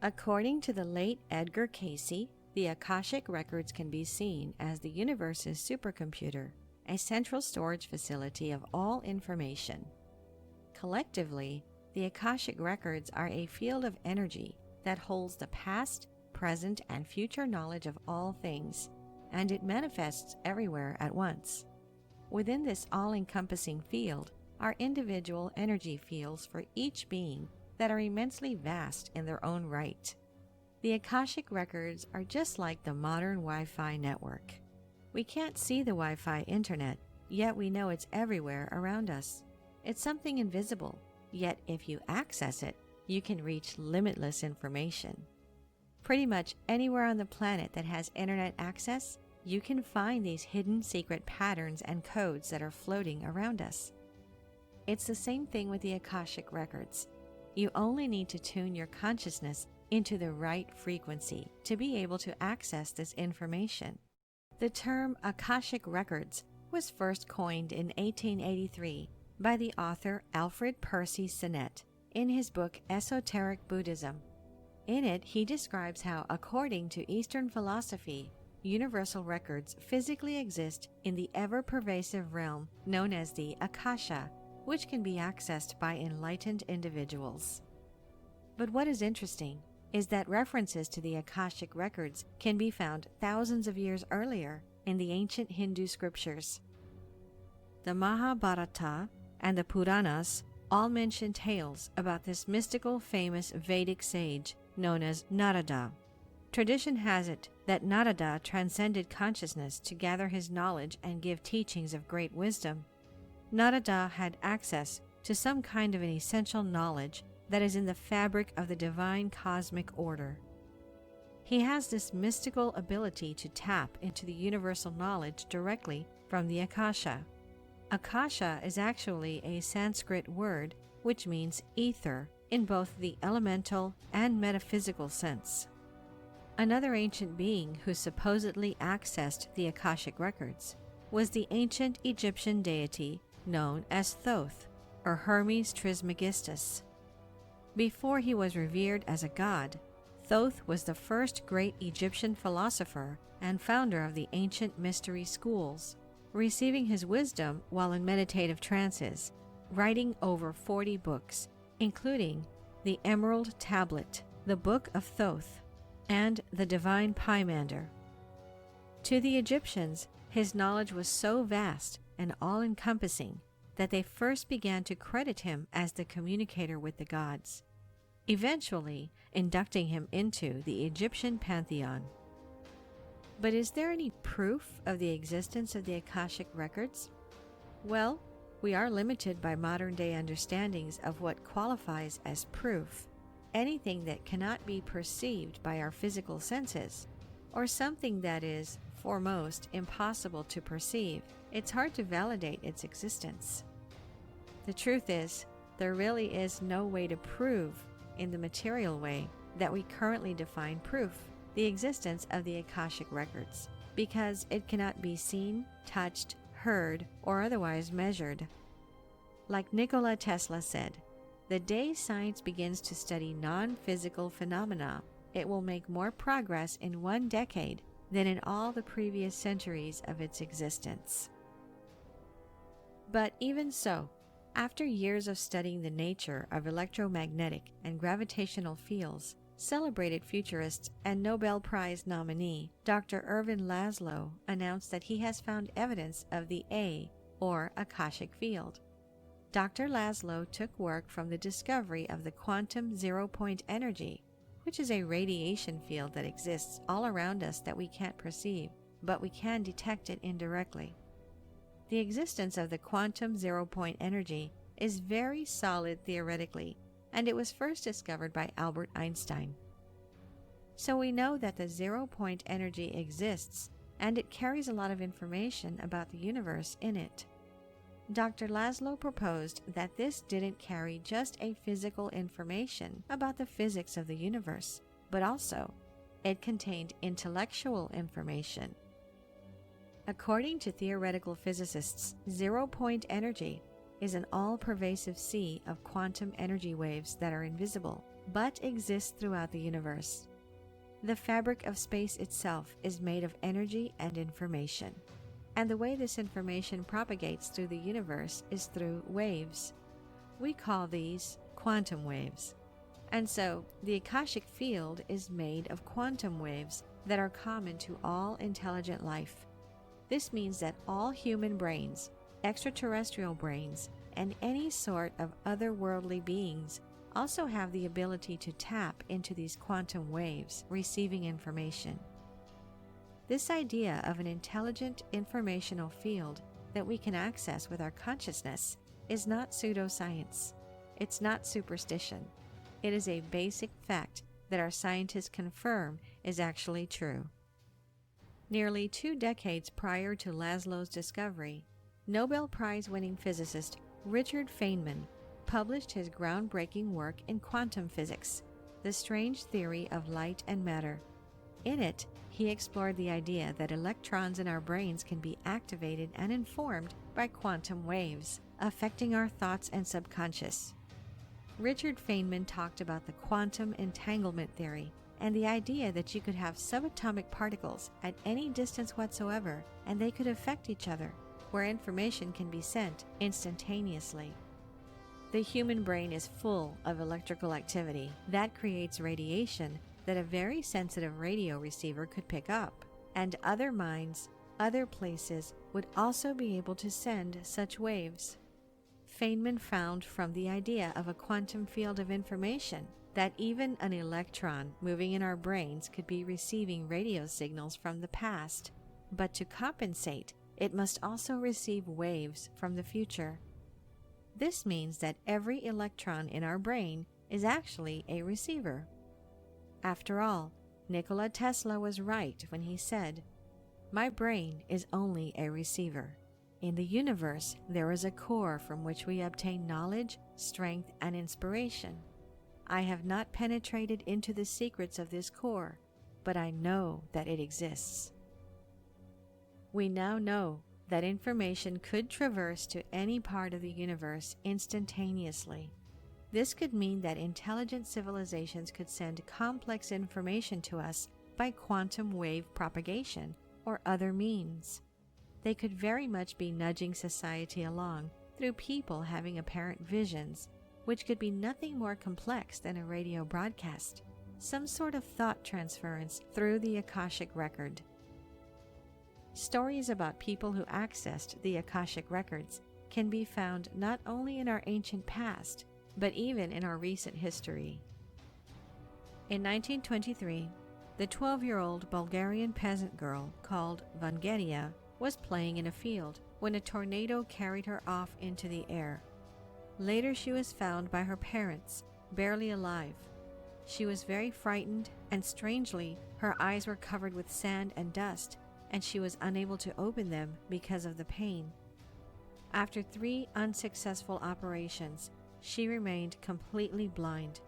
According to the late Edgar Cayce, the Akashic records can be seen as the universe's supercomputer, a central storage facility of all information. Collectively, the Akashic records are a field of energy that holds the past, present, and future knowledge of all things, and it manifests everywhere at once. Within this all-encompassing field are individual energy fields for each being that are immensely vast in their own right. The Akashic records are just like the modern Wi-Fi network. We can't see the Wi-Fi internet, yet we know it's everywhere around us. It's something invisible, yet if you access it, you can reach limitless information. Pretty much anywhere on the planet that has internet access, you can find these hidden secret patterns and codes that are floating around us. It's the same thing with the Akashic records. You only need to tune your consciousness into the right frequency to be able to access this information. The term Akashic records was first coined in 1883 by the author Alfred Percy Sinnett in his book Esoteric Buddhism. In it, he describes how, according to Eastern philosophy, universal records physically exist in the ever-pervasive realm known as the Akasha, which can be accessed by enlightened individuals. But what is interesting is that references to the Akashic records can be found thousands of years earlier in the ancient Hindu scriptures. The Mahabharata and the Puranas all mention tales about this mystical, famous Vedic sage known as Narada. Tradition has it that Narada transcended consciousness to gather his knowledge and give teachings of great wisdom. Narada had access to some kind of an essential knowledge that is in the fabric of the divine cosmic order. He has this mystical ability to tap into the universal knowledge directly from the Akasha. Akasha is actually a Sanskrit word which means ether in both the elemental and metaphysical sense. Another ancient being who supposedly accessed the Akashic records was the ancient Egyptian deity known as Thoth, or Hermes Trismegistus. Before he was revered as a god, Thoth was the first great Egyptian philosopher and founder of the ancient mystery schools, receiving his wisdom while in meditative trances, writing over 40 books, including the Emerald Tablet, the Book of Thoth, and the Divine Pymander. To the Egyptians, his knowledge was so vast and all-encompassing that they first began to credit him as the communicator with the gods, eventually inducting him into the Egyptian pantheon. But is there any proof of the existence of the Akashic records? Well, we are limited by modern-day understandings of what qualifies as proof. Anything that cannot be perceived by our physical senses, or something that is, for most, impossible to perceive, it's hard to validate its existence. The truth is, there really is no way to prove, in the material way that we currently define proof, the existence of the Akashic records, because it cannot be seen, touched, heard, or otherwise measured. Like Nikola Tesla said, the day science begins to study non-physical phenomena, it will make more progress in 1 decade than in all the previous centuries of its existence. But even so, after years of studying the nature of electromagnetic and gravitational fields, celebrated futurist and Nobel Prize nominee Dr. Ervin Laszlo announced that he has found evidence of the A, or Akashic field. Dr. Laszlo took work from the discovery of the quantum zero-point energy, which is a radiation field that exists all around us that we can't perceive, but we can detect it indirectly. The existence of the quantum zero-point energy is very solid theoretically, and it was first discovered by Albert Einstein. So we know that the zero-point energy exists, and it carries a lot of information about the universe in it. Dr. Laszlo proposed that this didn't carry just a physical information about the physics of the universe, but also it contained intellectual information. According to theoretical physicists, zero-point energy is an all-pervasive sea of quantum energy waves that are invisible, but exists throughout the universe. The fabric of space itself is made of energy and information, and the way this information propagates through the universe is through waves. We call these quantum waves. And so, the Akashic field is made of quantum waves that are common to all intelligent life. This means that all human brains, extraterrestrial brains, and any sort of otherworldly beings also have the ability to tap into these quantum waves, receiving information. This idea of an intelligent informational field that we can access with our consciousness is not pseudoscience. It's not superstition. It is a basic fact that our scientists confirm is actually true. Nearly 2 decades prior to Laszlo's discovery, Nobel Prize-winning physicist Richard Feynman published his groundbreaking work in quantum physics, The Strange Theory of Light and Matter. In it, he explored the idea that electrons in our brains can be activated and informed by quantum waves, affecting our thoughts and subconscious. Richard Feynman talked about the quantum entanglement theory and the idea that you could have subatomic particles at any distance whatsoever and they could affect each other, where information can be sent instantaneously. The human brain is full of electrical activity that creates radiation that a very sensitive radio receiver could pick up, and other minds, other places would also be able to send such waves. Feynman found from the idea of a quantum field of information that even an electron moving in our brains could be receiving radio signals from the past, but to compensate, it must also receive waves from the future. This means that every electron in our brain is actually a receiver. After all, Nikola Tesla was right when he said, "My brain is only a receiver. In the universe, there is a core from which we obtain knowledge, strength, and inspiration. I have not penetrated into the secrets of this core, but I know that it exists." We now know that information could traverse to any part of the universe instantaneously. This could mean that intelligent civilizations could send complex information to us by quantum wave propagation or other means. They could very much be nudging society along through people having apparent visions, which could be nothing more complex than a radio broadcast, some sort of thought transference through the Akashic record. Stories about people who accessed the Akashic records can be found not only in our ancient past, but even in our recent history. In 1923, the 12-year-old Bulgarian peasant girl called Vangelia was playing in a field when a tornado carried her off into the air. Later she was found by her parents, barely alive. She was very frightened, and strangely, her eyes were covered with sand and dust, and she was unable to open them because of the pain. After 3 unsuccessful operations, she remained completely blind.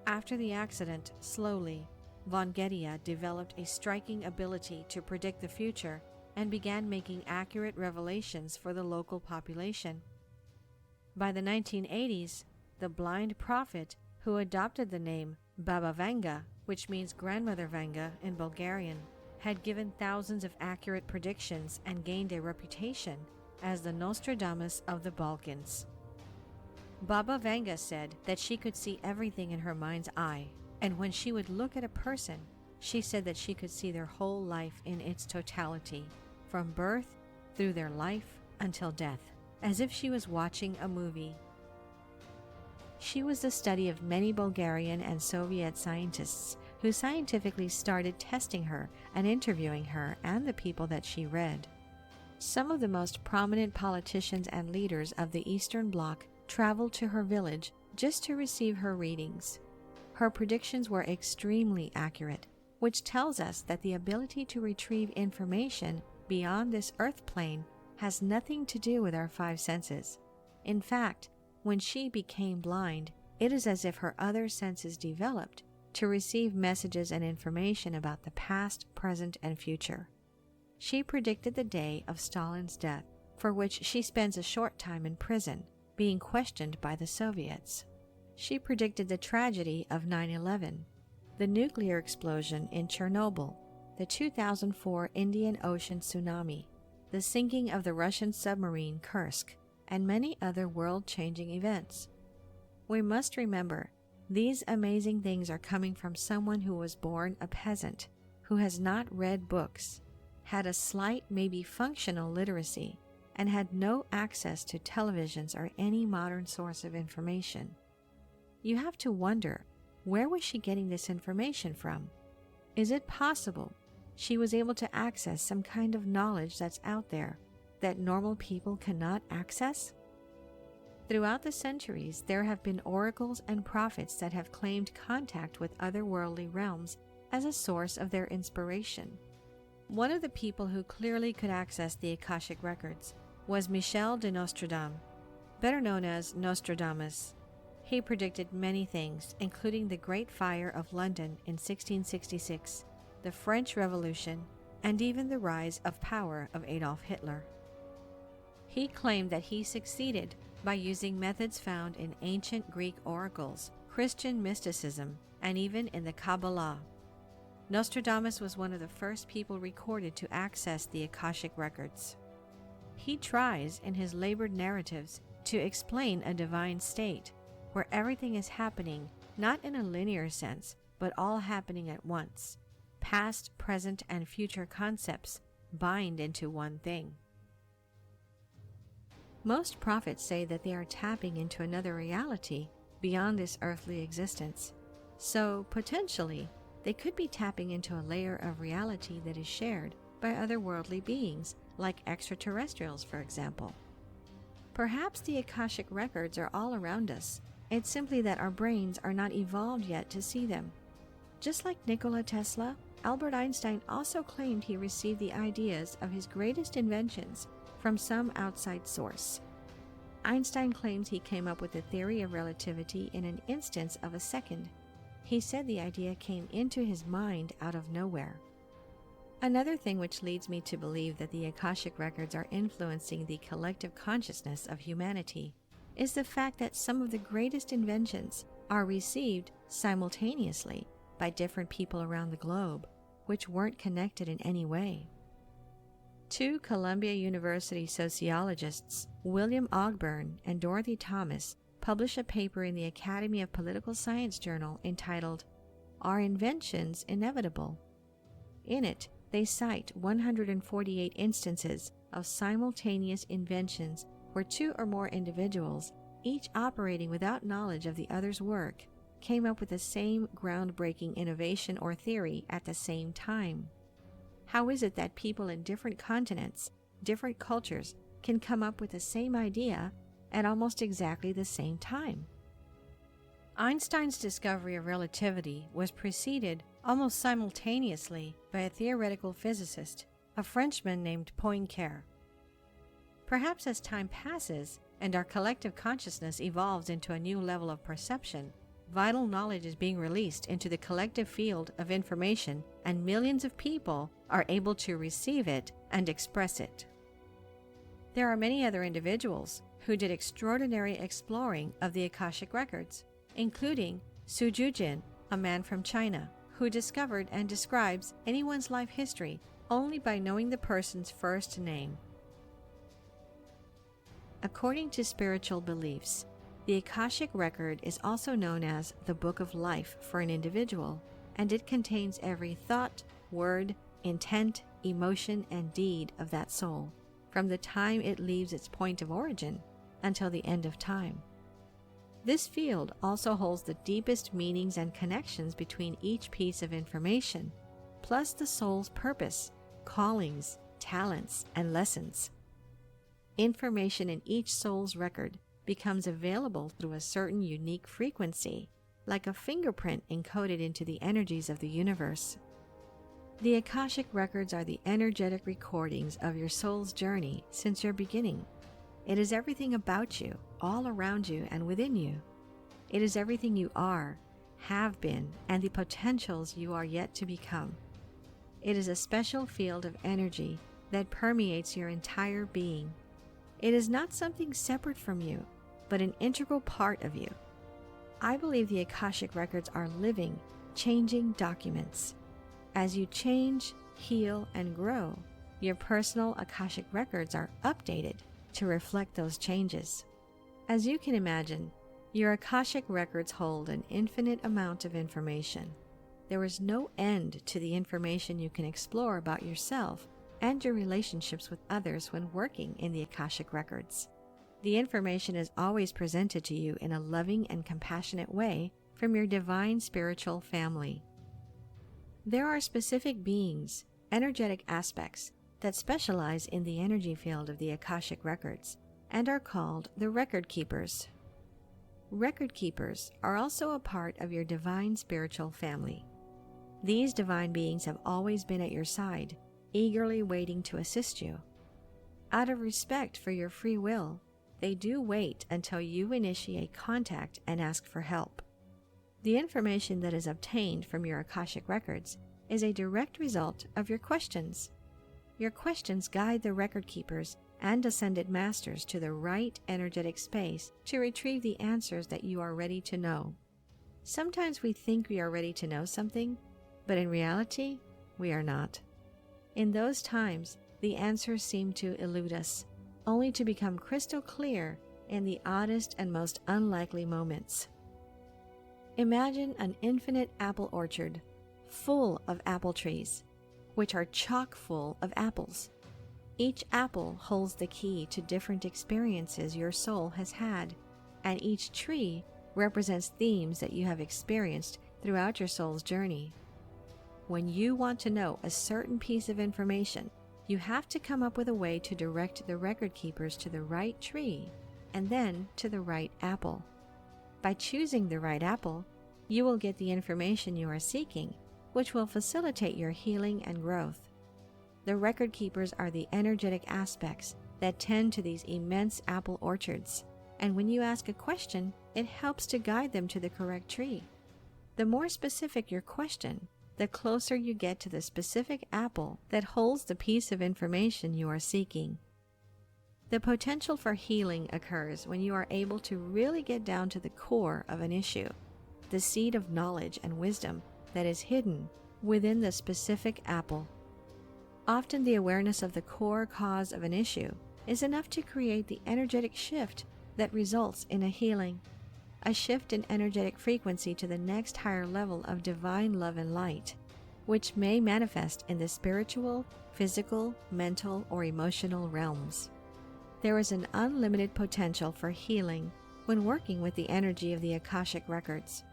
After the accident, slowly, Vangelia developed a striking ability to predict the future and began making accurate revelations for the local population. By the 1980s, the blind prophet, who adopted the name Baba Vanga, which means Grandmother Vanga in Bulgarian, had given thousands of accurate predictions and gained a reputation as the Nostradamus of the Balkans. Baba Vanga said that she could see everything in her mind's eye, and when she would look at a person, she said that she could see their whole life in its totality, from birth through their life until death, as if she was watching a movie. She was the study of many Bulgarian and Soviet scientists who scientifically started testing her and interviewing her and the people that she read. Some of the most prominent politicians and leaders of the Eastern Bloc traveled to her village just to receive her readings. Her predictions were extremely accurate, which tells us that the ability to retrieve information beyond this earth plane has nothing to do with our 5 senses. In fact, when she became blind, it is as if her other senses developed to receive messages and information about the past, present, and future. She predicted the day of Stalin's death, for which she spends a short time in prison, being questioned by the Soviets. She predicted the tragedy of 9/11, the nuclear explosion in Chernobyl, the 2004 Indian Ocean tsunami, the sinking of the Russian submarine Kursk, and many other world-changing events. We must remember, these amazing things are coming from someone who was born a peasant, who has not read books, had a slight, maybe functional literacy, and had no access to televisions or any modern source of information. You have to wonder, where was she getting this information from? Is it possible she was able to access some kind of knowledge that's out there that normal people cannot access? Throughout the centuries, there have been oracles and prophets that have claimed contact with otherworldly realms as a source of their inspiration. One of the people who clearly could access the Akashic records was Michel de Nostradam, better known as Nostradamus. He predicted many things, including the Great Fire of London in 1666, the French Revolution, and even the rise of power of Adolf Hitler. He claimed that he succeeded by using methods found in ancient Greek oracles, Christian mysticism, and even in the Kabbalah. Nostradamus was one of the first people recorded to access the Akashic records. He tries, in his labored narratives, to explain a divine state, where everything is happening not in a linear sense, but all happening at once. Past, present, and future concepts bind into one thing. Most prophets say that they are tapping into another reality beyond this earthly existence. So, potentially, they could be tapping into a layer of reality that is shared by otherworldly beings, like extraterrestrials, for example. Perhaps the Akashic records are all around us. It's simply that our brains are not evolved yet to see them. Just like Nikola Tesla, Albert Einstein also claimed he received the ideas of his greatest inventions from some outside source. Einstein claims he came up with the theory of relativity in an instance of a second. He said the idea came into his mind out of nowhere. Another thing which leads me to believe that the Akashic records are influencing the collective consciousness of humanity is the fact that some of the greatest inventions are received simultaneously by different people around the globe, which weren't connected in any way. Two Columbia University sociologists, William Ogburn and Dorothy Thomas, published a paper in the Academy of Political Science journal entitled, "Are Inventions Inevitable?" In it, they cite 148 instances of simultaneous inventions where two or more individuals, each operating without knowledge of the other's work, came up with the same groundbreaking innovation or theory at the same time. How is it that people in different continents, different cultures, can come up with the same idea at almost exactly the same time? Einstein's discovery of relativity was preceded almost simultaneously by a theoretical physicist, a Frenchman named Poincaré. Perhaps as time passes and our collective consciousness evolves into a new level of perception, vital knowledge is being released into the collective field of information, and millions of people are able to receive it and express it. There are many other individuals who did extraordinary exploring of the Akashic records, including Su Jujin, a man from China, who discovered and describes anyone's life history only by knowing the person's first name. According to spiritual beliefs, the Akashic record is also known as the Book of Life for an individual, and it contains every thought, word, intent, emotion, and deed of that soul, from the time it leaves its point of origin until the end of time. This field also holds the deepest meanings and connections between each piece of information, plus the soul's purpose, callings, talents, and lessons. Information in each soul's record becomes available through a certain unique frequency, like a fingerprint encoded into the energies of the universe. The Akashic records are the energetic recordings of your soul's journey since your beginning. It is everything about you, all around you and within you. It is everything you are, have been, and the potentials you are yet to become. It is a special field of energy that permeates your entire being. It is not something separate from you, but an integral part of you. I believe the Akashic records are living, changing documents. As you change, heal, and grow, your personal Akashic records are updated to reflect those changes. As you can imagine, your Akashic records hold an infinite amount of information. There is no end to the information you can explore about yourself and your relationships with others when working in the Akashic records. The information is always presented to you in a loving and compassionate way from your divine spiritual family. There are specific beings, energetic aspects, that specialize in the energy field of the Akashic records and are called the record keepers. Record keepers are also a part of your divine spiritual family. These divine beings have always been at your side, eagerly waiting to assist you. Out of respect for your free will, they do wait until you initiate contact and ask for help. The information that is obtained from your Akashic records is a direct result of your questions. Your questions guide the record keepers and ascended masters to the right energetic space to retrieve the answers that you are ready to know. Sometimes we think we are ready to know something, but in reality, we are not. In those times, the answers seem to elude us, only to become crystal clear in the oddest and most unlikely moments. Imagine an infinite apple orchard, full of apple trees, which are chock full of apples. Each apple holds the key to different experiences your soul has had, and each tree represents themes that you have experienced throughout your soul's journey. When you want to know a certain piece of information, you have to come up with a way to direct the record keepers to the right tree and then to the right apple. By choosing the right apple, you will get the information you are seeking, which will facilitate your healing and growth. The record keepers are the energetic aspects that tend to these immense apple orchards, and when you ask a question, it helps to guide them to the correct tree. The more specific your question, the closer you get to the specific apple that holds the piece of information you are seeking. The potential for healing occurs when you are able to really get down to the core of an issue, the seed of knowledge and wisdom that is hidden within the specific apple. Often the awareness of the core cause of an issue is enough to create the energetic shift that results in a healing, a shift in energetic frequency to the next higher level of divine love and light, which may manifest in the spiritual, physical, mental, or emotional realms. There is an unlimited potential for healing when working with the energy of the Akashic records.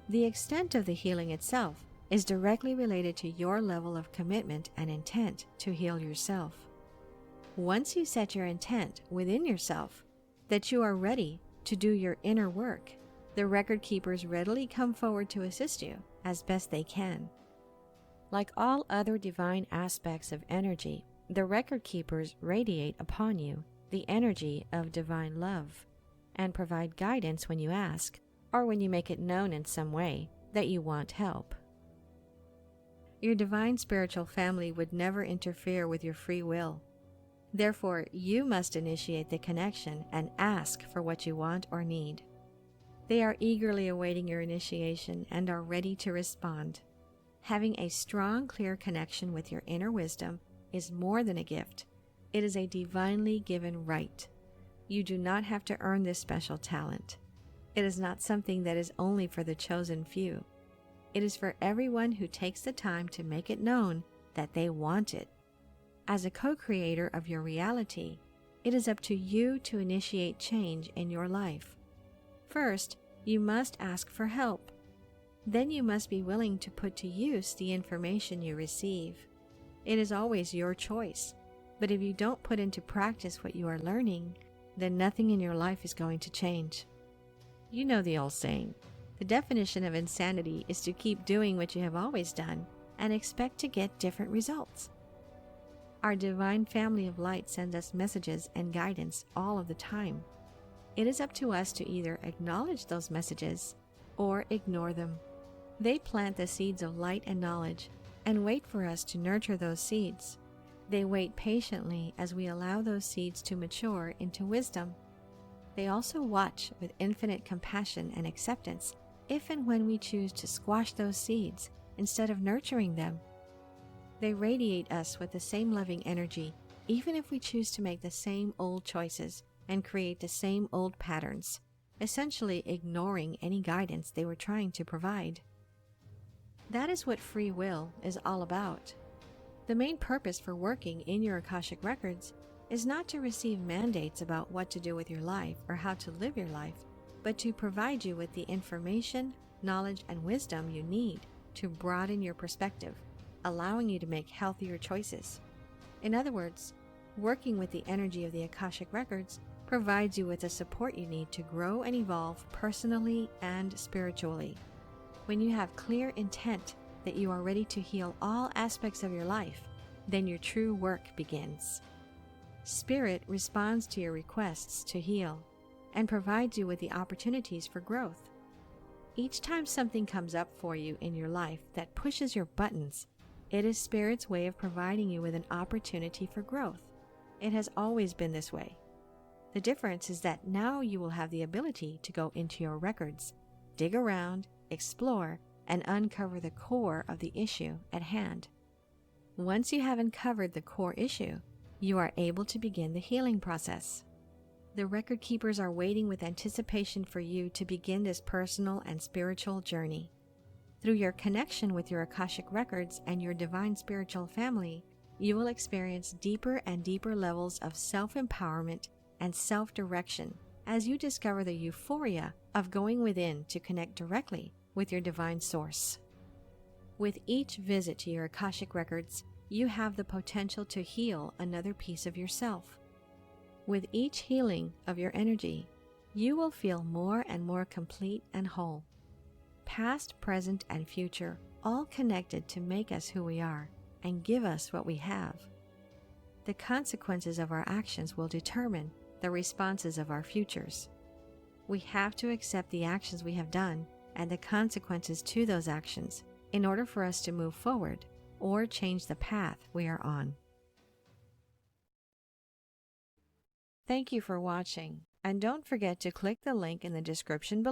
The extent of the healing itself is directly related to your level of commitment and intent to heal yourself. Once you set your intent within yourself that you are ready to do your inner work, the record keepers readily come forward to assist you as best they can. Like all other divine aspects of energy, the record keepers radiate upon you the energy of divine love and provide guidance when you ask or when you make it known in some way that you want help. Your divine spiritual family would never interfere with your free will. Therefore, you must initiate the connection and ask for what you want or need. They are eagerly awaiting your initiation and are ready to respond. Having a strong, clear connection with your inner wisdom is more than a gift. It is a divinely given right. You do not have to earn this special talent. It is not something that is only for the chosen few. It is for everyone who takes the time to make it known that they want it. As a co-creator of your reality, it is up to you to initiate change in your life. First, you must ask for help. Then you must be willing to put to use the information you receive. It is always your choice, but if you don't put into practice what you are learning, then nothing in your life is going to change. You know the old saying, the definition of insanity is to keep doing what you have always done and expect to get different results. Our divine family of light sends us messages and guidance all of the time. It is up to us to either acknowledge those messages or ignore them. They plant the seeds of light and knowledge and wait for us to nurture those seeds. They wait patiently as we allow those seeds to mature into wisdom. They also watch with infinite compassion and acceptance if and when we choose to squash those seeds instead of nurturing them. They radiate us with the same loving energy, even if we choose to make the same old choices and create the same old patterns, essentially ignoring any guidance they were trying to provide. That is what free will is all about. The main purpose for working in your Akashic records is not to receive mandates about what to do with your life or how to live your life, but to provide you with the information, knowledge, and wisdom you need to broaden your perspective, allowing you to make healthier choices. In other words, working with the energy of the Akashic records provides you with the support you need to grow and evolve personally and spiritually. When you have clear intent that you are ready to heal all aspects of your life, then your true work begins. Spirit responds to your requests to heal and provides you with the opportunities for growth. Each time something comes up for you in your life that pushes your buttons, it is Spirit's way of providing you with an opportunity for growth. It has always been this way. The difference is that now you will have the ability to go into your records, dig around, explore, and uncover the core of the issue at hand. Once you have uncovered the core issue, you are able to begin the healing process. The record keepers are waiting with anticipation for you to begin this personal and spiritual journey. Through your connection with your Akashic records and your divine spiritual family, you will experience deeper and deeper levels of self-empowerment and self-direction as you discover the euphoria of going within to connect directly with your divine source. With each visit to your Akashic records, you have the potential to heal another piece of yourself. With each healing of your energy, you will feel more and more complete and whole. Past, present, and future, all connected to make us who we are and give us what we have. The consequences of our actions will determine the responses of our futures. We have to accept the actions we have done and the consequences to those actions in order for us to move forward or change the path we are on. Thank you for watching, and don't forget to click the link in the description below